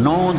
9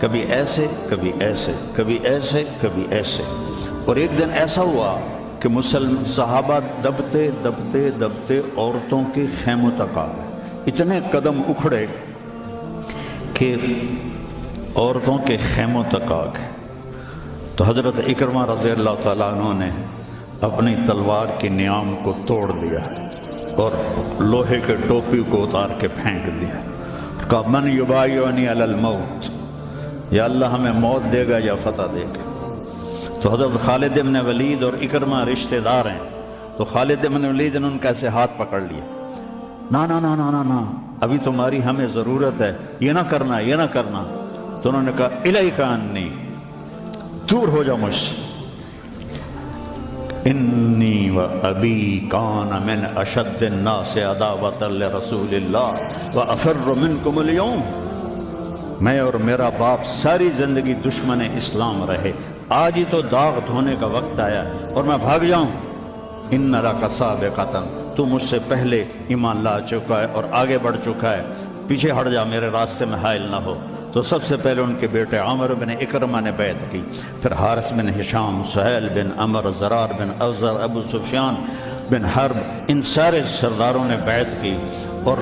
کبھی ایسے کبھی ایسے، کبھی ایسے کبھی ایسے، اور ایک دن ایسا ہوا کہ صحابہ دبتے دبتے دبتے عورتوں کے خیموں تک آ گئے، اتنے قدم اکھڑے کہ عورتوں کے خیموں تک آ گئے۔ تو حضرت اکرمہ رضی اللہ تعالیٰ عنہ نے اپنی تلوار کی نیام کو توڑ دیا اور لوہے کے ٹوپی کو اتار کے پھینک دیا، کہا من یبایعنی علی الموت، یا اللہ ہمیں موت دے گا یا فتح دے گا۔ تو حضرت خالد بن ولید اور اکرمہ رشتہ دار ہیں، تو خالد بن ولید نے ان کا ایسے ہاتھ پکڑ لیا، نا نا نا نا نا نا، ابھی تمہاری ہمیں ضرورت ہے، یہ نہ کرنا یہ نہ کرنا۔ تو انہوں نے کہا الیک عنی، دور ہو جاؤ مجھ سے، انی و ابی کان من اشد الناس عداوۃ لرسول اللہ و افر منکم اليوم، میں اور میرا باپ ساری زندگی دشمن اسلام رہے، آج ہی تو داغ دھونے کا وقت آیا اور میں بھاگ جاؤں۔ ان لک سابقۃ، تو مجھ سے پہلے ایمان لا چکا ہے اور آگے بڑھ چکا ہے، پیچھے ہٹ جا، میرے راستے میں حائل نہ ہو۔ تو سب سے پہلے ان کے بیٹے عامر بن اکرمہ نے بیعت کی، پھر حارث بن ہشام، سہیل بن عمر، زرار بن اوزر، ابو سفیان بن حرب، ان سارے سرداروں نے بیعت کی، اور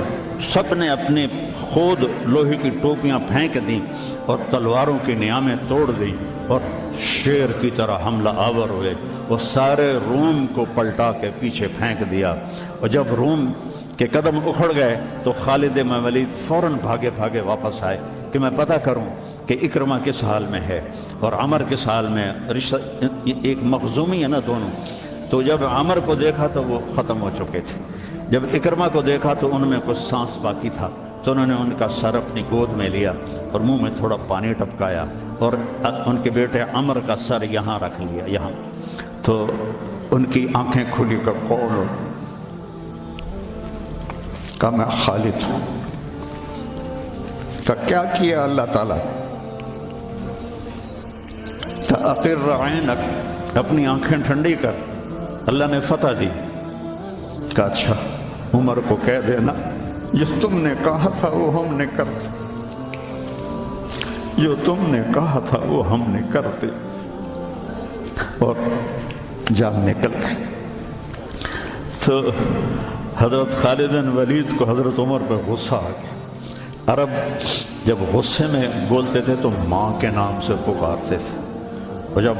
سب نے اپنے خود لوہے کی ٹوپیاں پھینک دیں اور تلواروں کی نیامیں توڑ دیں اور شیر کی طرح حملہ آور ہوئے، وہ سارے روم کو پلٹا کے پیچھے پھینک دیا۔ اور جب روم کے قدم اکھڑ گئے تو خالد بن ولید فوراً بھاگے بھاگے واپس آئے کہ میں پتہ کروں کہ اکرمہ کس حال میں ہے اور عمر کس حال میں، رشتہ ایک مخزومی ہے نا دونوں۔ تو جب عمر کو دیکھا تو وہ ختم ہو چکے تھے، جب اکرمہ کو دیکھا تو ان میں کچھ سانس باقی تھا، تو انہوں نے ان کا سر اپنی گود میں لیا اور منہ میں تھوڑا پانی ٹپکایا اور ان کے بیٹے عمر کا سر یہاں رکھ لیا، یہاں۔ تو ان کی آنکھیں کھلی کر قول کہ میں خالد ہوں۔ کہ کیا کیا اللہ تعالیٰ؟ اقر عینک، اپنی آنکھیں ٹھنڈی کر، اللہ نے فتح دی۔ کہ اچھا عمر کو کہہ دینا جو تم نے کہا تھا وہ ہم نے کر دیا، جو تم نے کہا تھا وہ ہم نے کر دیا، اور جان نکل گئی۔ تو حضرت خالد بن ولید کو حضرت عمر پہ غصہ آ گیا۔ عرب جب غصے میں بولتے تھے تو ماں کے نام سے پکارتے تھے، اور جب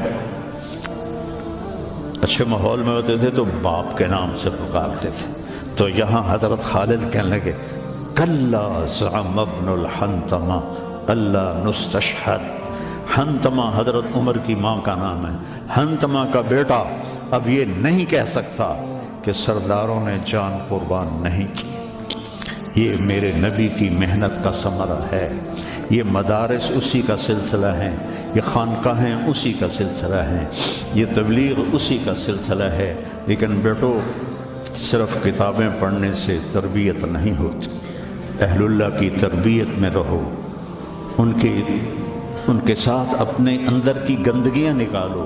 اچھے ماحول میں ہوتے تھے تو باپ کے نام سے پکارتے تھے۔ تو یہاں حضرت خالد کہنے لگے کلا زعم ابن الحنتمہ اللہ نستشہد۔ حنتمہ حضرت عمر کی ماں کا نام ہے، حنتمہ کا بیٹا اب یہ نہیں کہہ سکتا کہ سرداروں نے جان قربان نہیں کی۔ یہ میرے نبی کی محنت کا ثمرہ ہے، یہ مدارس اسی کا سلسلہ ہے، یہ خانقاہیں اسی کا سلسلہ ہے، یہ تبلیغ اسی کا سلسلہ ہے۔ لیکن بیٹو صرف کتابیں پڑھنے سے تربیت نہیں ہوتی، اہل اللہ کی تربیت میں رہو، ان کے ساتھ اپنے اندر کی گندگیاں نکالو،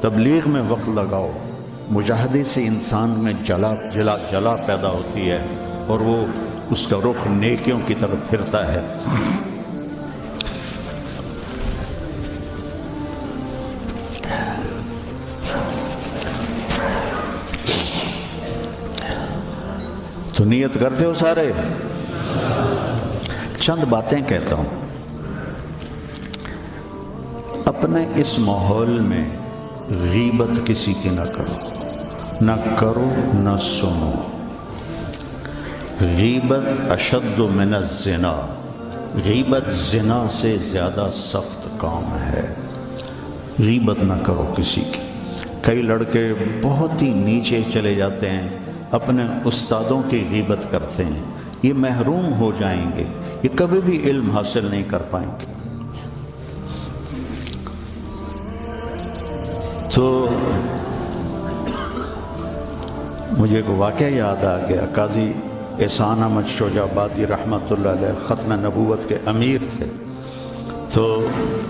تبلیغ میں وقت لگاؤ۔ مجاہدے سے انسان میں جلا پیدا ہوتی ہے اور وہ اس کا رخ نیکیوں کی طرف پھرتا ہے۔ تو نیت کرتے ہو سارے؟ چند باتیں کہتا ہوں۔ اپنے اس ماحول میں غیبت کسی کی نہ کرو نہ سنو۔ غیبت اشد من الزنا، غیبت زنا سے زیادہ سخت کام ہے۔ غیبت نہ کرو کسی کی۔ کئی لڑکے بہت ہی نیچے چلے جاتے ہیں، اپنے استادوں کی غیبت کرتے ہیں، یہ محروم ہو جائیں گے، یہ کبھی بھی علم حاصل نہیں کر پائیں گے۔ تو مجھے ایک واقعہ یاد آ گیا۔ قاضی احسان احمد شجاع آبادی رحمۃ اللہ علیہ ختم نبوت کے امیر تھے، تو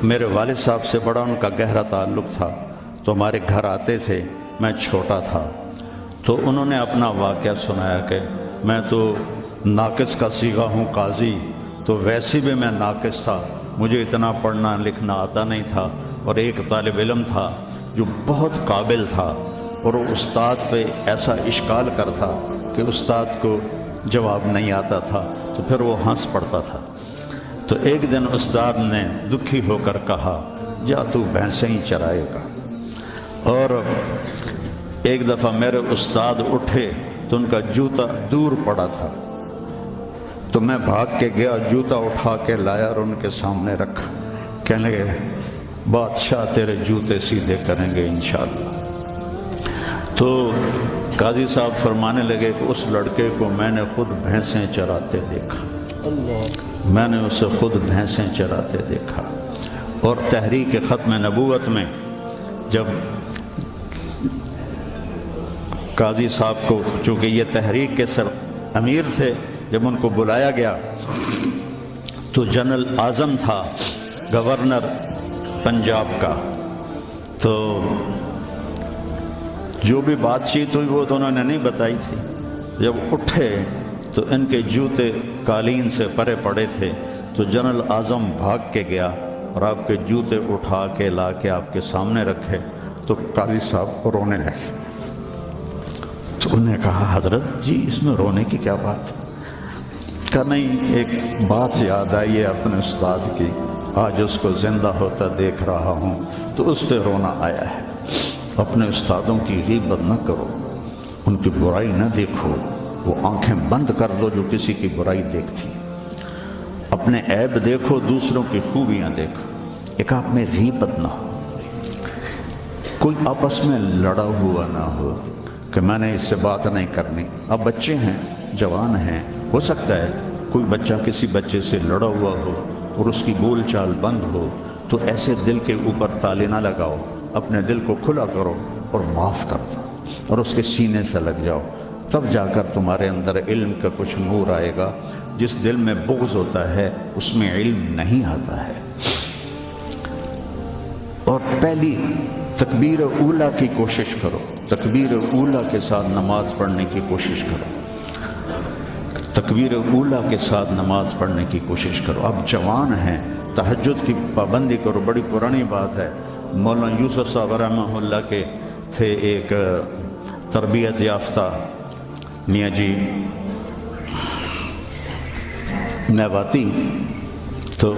میرے والد صاحب سے بڑا ان کا گہرا تعلق تھا، تو ہمارے گھر آتے تھے، میں چھوٹا تھا، تو انہوں نے اپنا واقعہ سنایا کہ میں تو ناقص کا صیغہ ہوں قاضی، تو ویسے بھی میں ناقص تھا، مجھے اتنا پڑھنا لکھنا آتا نہیں تھا، اور ایک طالب علم تھا جو بہت قابل تھا، اور وہ استاد پہ ایسا اشکال کرتا کہ استاد کو جواب نہیں آتا تھا، تو پھر وہ ہنس پڑتا تھا۔ تو ایک دن استاد نے دکھی ہو کر کہا جا تو بھینسیں ہی چرائے گا۔ اور ایک دفعہ میرے استاد اٹھے تو ان کا جوتا دور پڑا تھا، تو میں بھاگ کے گیا، جوتا اٹھا کے لایا اور ان کے سامنے رکھا۔ کہنے لگے بادشاہ تیرے جوتے سیدھے کریں گے انشاءاللہ۔ تو قاضی صاحب فرمانے لگے کہ اس لڑکے کو میں نے خود بھینسیں چراتے دیکھا، میں نے اسے خود بھینسیں چراتے دیکھا۔ اور تحریک ختم نبوت میں جب قاضی صاحب کو، چونکہ یہ تحریک کے سر امیر تھے، جب ان کو بلایا گیا تو جنرل اعظم تھا گورنر پنجاب کا، تو جو بھی بات چیت ہوئی وہ تو انہوں نے نہیں بتائی تھی۔ جب اٹھے تو ان کے جوتے قالین سے پرے پڑے تھے، تو جنرل اعظم بھاگ کے گیا اور آپ کے جوتے اٹھا کے لا کے آپ کے سامنے رکھے، تو قاضی صاحب رونے لگے۔ تو انہوں نے کہا حضرت جی اس میں رونے کی کیا بات؟ کہا نہیں، ایک بات یاد آئی ہے اپنے استاد کی، آج اس کو زندہ ہوتا دیکھ رہا ہوں تو اس پہ رونا آیا ہے۔ اپنے استادوں کی غیبت نہ کرو، ان کی برائی نہ دیکھو، وہ آنکھیں بند کر دو جو کسی کی برائی دیکھتی۔ اپنے عیب دیکھو، دوسروں کی خوبیاں دیکھو، ایک آپ میں غیبت نہ ہو، کوئی آپس میں لڑا ہوا نہ ہو کہ میں نے اس سے بات نہیں کرنی۔ اب بچے ہیں، جوان ہیں، ہو سکتا ہے کوئی بچہ کسی بچے سے لڑا ہوا ہو اور اس کی بول چال بند ہو، تو ایسے دل کے اوپر تالے نہ لگاؤ، اپنے دل کو کھلا کرو اور معاف کر دو اور اس کے سینے سے لگ جاؤ، تب جا کر تمہارے اندر علم کا کچھ نور آئے گا۔ جس دل میں بغض ہوتا ہے اس میں علم نہیں آتا ہے۔ اور پہلی تکبیر اولیٰ کی کوشش کرو، تکبیر اولیٰ کے ساتھ نماز پڑھنے کی کوشش کرو، تکبیر اولیٰ کے ساتھ نماز پڑھنے کی کوشش کرو۔ اب جوان ہیں، تہجد کی پابندی کرو۔ بڑی پرانی بات ہے، مولانا یوسف صاحب رحمہ اللہ کے تھے ایک تربیت یافتہ میاں جی میواتی، تو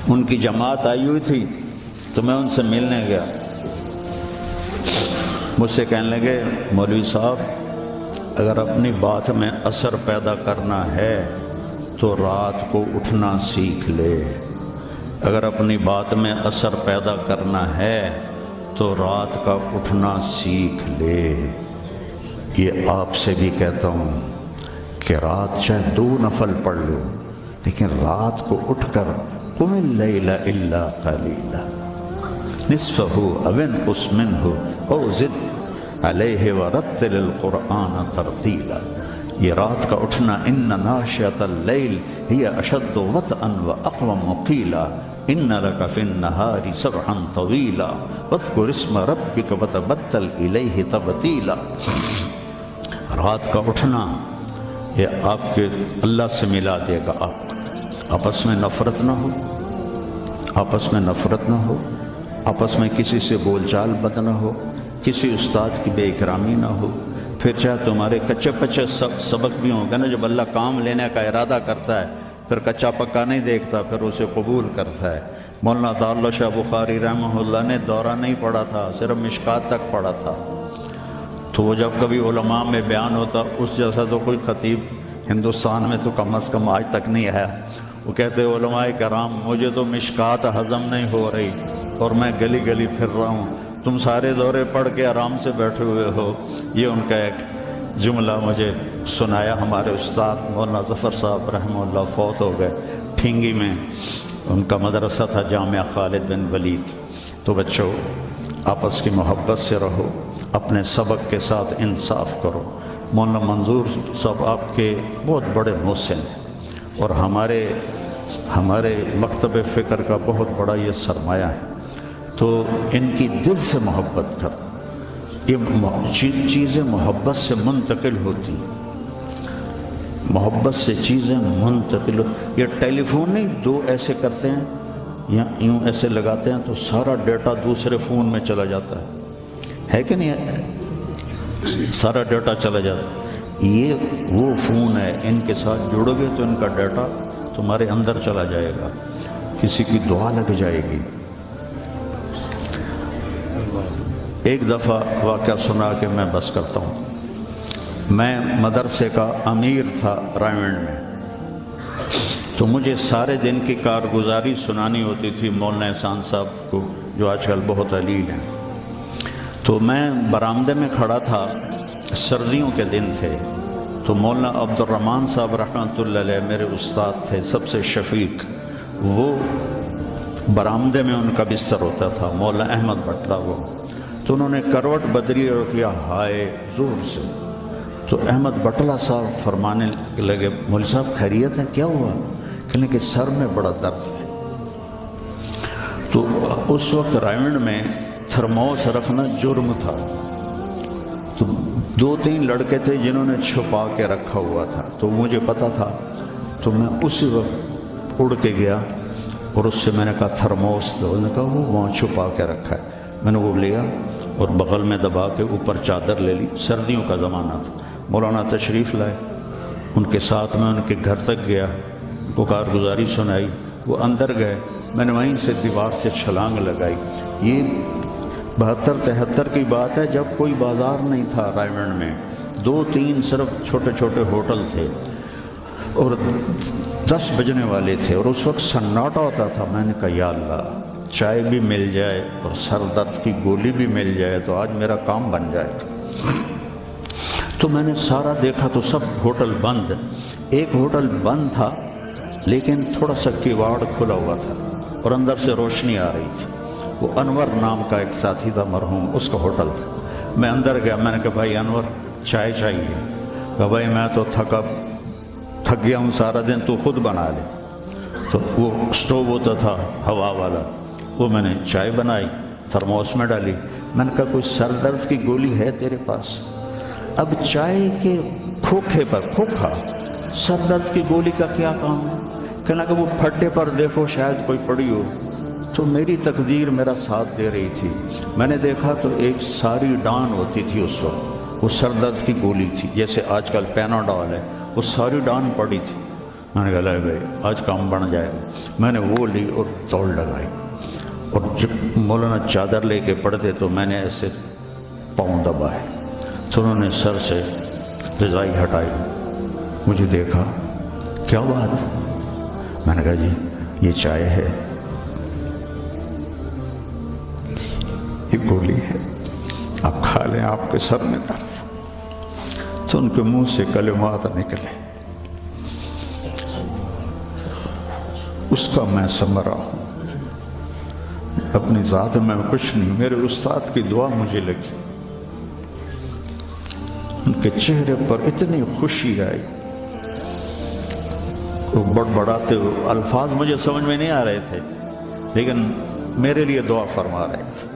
ان کی جماعت آئی ہوئی تھی، تو میں ان سے ملنے گیا۔ مجھ سے کہنے لگے مولوی صاحب اگر اپنی بات میں اثر پیدا کرنا ہے تو رات کو اٹھنا سیکھ لے، اگر اپنی بات میں اثر پیدا کرنا ہے تو رات کا اٹھنا سیکھ لے۔ یہ آپ سے بھی کہتا ہوں کہ رات چاہے 2 نفل پڑھ لو، لیکن رات کو اٹھ کر قم اللیل الا قلیلا نصفہ او انقص منہ او زد علیہ ورتل القرآن ترتیلا۔ یہ رات کا اٹھنا، ان ناشئۃ اللیل ہی اشد وطئا واقوم قیلا ان لک فی النہار سبحا طویلا واذکر اسم ربک وتبتل الیہ تبتیلا۔ رات کا اٹھنا یہ آپ کے اللہ سے ملا دے گا آپ کو۔ آپس میں نفرت نہ ہو، آپس میں نفرت نہ ہو، آپس میں کسی سے بول چال بد نہ ہو، کسی استاد کی بے اکرامی نہ ہو۔ پھر چاہے تمہارے کچے پچے سبق بھی ہوں گے نا، جب اللہ کام لینے کا ارادہ کرتا ہے پھر کچا پکا نہیں دیکھتا، پھر اسے قبول کرتا ہے۔ مولانا تعالی شاہ بخاری رحمہ اللہ نے دورہ نہیں پڑھا تھا، صرف مشکات تک پڑھا تھا، تو وہ جب کبھی علماء میں بیان ہوتا، اس جیسا تو کوئی خطیب ہندوستان میں تو کم از کم آج تک نہیں آیا۔ وہ کہتے علماء کرام مجھے تو مشکات ہضم نہیں ہو رہی اور میں گلی گلی پھر رہا ہوں، تم سارے دورے پڑھ کے آرام سے بیٹھے ہوئے ہو۔ یہ ان کا ایک جملہ مجھے سنایا ہمارے استاد مولانا ظفر صاحب رحمہ اللہ، فوت ہو گئے۔ ٹھینگی میں ان کا مدرسہ تھا، جامعہ خالد بن ولید۔ تو بچوں آپس کی محبت سے رہو، اپنے سبق کے ساتھ انصاف کرو۔ مولانا منظور صاحب آپ کے بہت بڑے محسن ہیں اور ہمارے مکتب فکر کا بہت بڑا یہ سرمایہ ہے، تو ان کی دل سے محبت کرو۔ یہ چیزیں محبت سے منتقل ہوتی، محبت سے چیزیں منتقل. یہ ٹیلی فون نہیں دو ایسے کرتے ہیں یا یوں ایسے لگاتے ہیں تو سارا ڈیٹا دوسرے فون میں چلا جاتا ہے کہ نہیں؟ سارا ڈیٹا چلا جاتا ہے. یہ وہ فون ہے، ان کے ساتھ جڑو گے تو ان کا ڈیٹا تمہارے اندر چلا جائے گا، کسی کی دعا لگ جائے گی. ایک دفعہ واقعہ سنا کہ میں بس کرتا ہوں. میں مدرسے کا امیر تھا رائمنڈ میں، تو مجھے سارے دن کی کارگزاری سنانی ہوتی تھی مولانا احسان صاحب کو، جو آج کل بہت علیل ہیں. تو میں برآمدے میں کھڑا تھا، سردیوں کے دن تھے، تو مولانا عبد الرحمن صاحب رحمۃ اللہ علیہ میرے استاد تھے، سب سے شفیق. وہ برآمدے میں ان کا بستر ہوتا تھا، مولانا احمد بٹلہ. وہ تو انہوں نے کروٹ بدلی اور کیا ہائے زور سے. تو احمد بٹلہ صاحب فرمانے لگے، مولوی صاحب خیریت ہے؟ کیا ہوا؟ کہنے کہ سر میں بڑا درد ہے. تو اس وقت رائمنڈ میں تھرموس رکھنا جرم تھا، تو 2-3 لڑکے تھے جنہوں نے چھپا کے رکھا ہوا تھا، تو مجھے پتا تھا. تو میں اسی وقت اڑ کے گیا اور اس سے میں نے کہا تھرموس دو. انہوں نے کہا وہ وہاں چھپا کے رکھا ہے. میں نے وہ لیا اور بغل میں دبا کے اوپر چادر لے لی. سردیوں کا زمانہ تھا. مولانا تشریف لائے، ان کے ساتھ میں ان کے گھر تک گیا، ان کو کارگزاری سنائی. وہ اندر گئے، میں نے وہیں سے دیوار سے چھلانگ لگائی. یہ 72-73 کی بات ہے، جب کوئی بازار نہیں تھا رائمنڈ میں. 2-3 صرف چھوٹے چھوٹے ہوٹل تھے اور 10 بجنے والے تھے، اور اس وقت سناٹا ہوتا تھا. میں نے کہا یا اللہ، چائے بھی مل جائے اور سر درد کی گولی بھی مل جائے تو آج میرا کام بن جائے. تو میں نے سارا دیکھا تو سب ہوٹل بند. ایک ہوٹل بند تھا لیکن تھوڑا سا کیواڑ کھلا ہوا تھا اور اندر سے روشنی آ رہی تھی. وہ انور نام کا ایک ساتھی تھا مرحوم، اس کا ہوٹل تھا. میں اندر گیا، میں نے کہا بھائی انور چائے چاہیے. کہا بھائی میں تو تھک گیا ہوں سارا دن، تو خود بنا لے. تو وہ سٹوو ہوتا تھا ہوا والا، وہ میں نے چائے بنائی، تھرموس میں ڈالی. میں نے کہا کوئی سر درد کی گولی ہے تیرے پاس؟ اب چائے کے کھوکھے پر کھوکھا، سر درد کی گولی کا کیا کام ہے؟ کہنا کہ وہ پھٹے پر دیکھو شاید کوئی پڑی ہو. تو میری تقدیر میرا ساتھ دے رہی تھی. میں نے دیکھا تو ایک ساری ڈان ہوتی تھی اس وقت، وہ سر درد کی گولی تھی، جیسے آج کل پیناڈول ہے، وہ ساری ڈان پڑی تھی. میں نے کہا لے بھائی آج کام بن جائے. میں نے وہ لی اور دوڑ لگائی، اور جب مولانا چادر لے کے پڑھتے تو میں نے ایسے پاؤں دبائے. تو انہوں نے سر سے رضائی ہٹائی، مجھے دیکھا، کیا بات؟ میں نے کہا جی یہ چائے ہے، یہ گولی ہے، آپ کھا لیں، آپ کے سر میں درد. تو ان کے منہ سے کلمات نکلے، اس کا میں ثمرہ ہوں. اپنی ذات میں کچھ نہیں، میرے استاد کی دعا مجھے لگی. ان کے چہرے پر اتنی خوشی آئی، وہ بڑبڑاتے ہوئے، الفاظ مجھے سمجھ میں نہیں آ رہے تھے لیکن میرے لیے دعا فرما رہے تھے.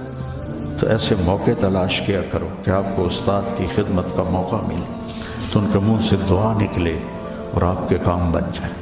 تو ایسے موقع تلاش کیا کرو کہ آپ کو استاد کی خدمت کا موقع ملے تو ان کے منہ سے دعا نکلے اور آپ کے کام بن جائیں.